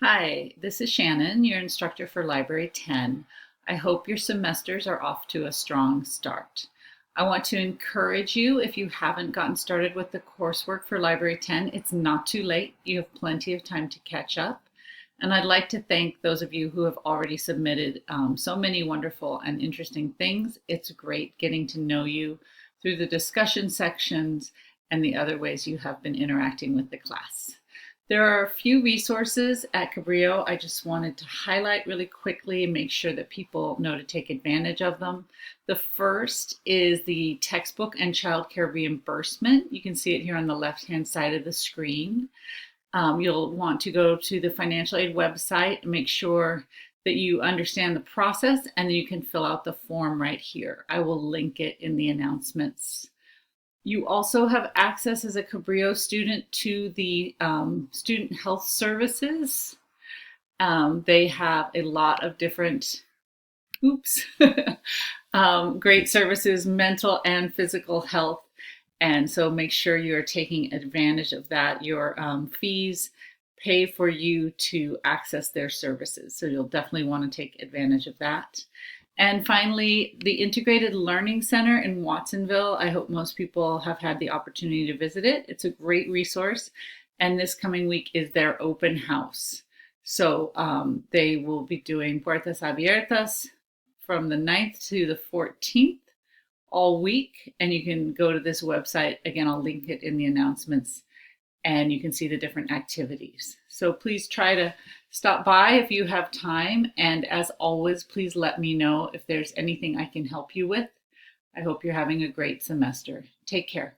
Hi, this is Shannon, your instructor for Library 10. I hope your semesters are off to a strong start. I want to encourage you, if you haven't gotten started with the coursework for Library 10, it's not too late. You have plenty of time to catch up. And I'd like to thank those of you who have already submitted so many wonderful and interesting things. It's great getting to know you through the discussion sections and the other ways you have been interacting with the class. There are a few resources at Cabrillo I just wanted to highlight really quickly and make sure that people know to take advantage of them. The first is the textbook and childcare reimbursement. You can see it here on the left-hand side of the screen. You'll want to go to the financial aid website and make sure that you understand the process, and then you can fill out the form right here. I will link it in the announcements. You also have access as a Cabrillo student to the student health services. They have a lot of different, oops, great services, mental and physical health. And so make sure you're taking advantage of that. Your fees pay for you to access their services. So you'll definitely want to take advantage of that. And finally, the Integrated Learning Center in Watsonville. I hope most people have had the opportunity to visit it. It's a great resource. And this coming week is their open house. So they will be doing Puertas Abiertas from the 9th to the 14th all week. And you can go to this website. Again, I'll link it in the announcements and you can see the different activities. So please try to stop by if you have time. And as always, please let me know if there's anything I can help you with. I hope you're having a great semester. Take care.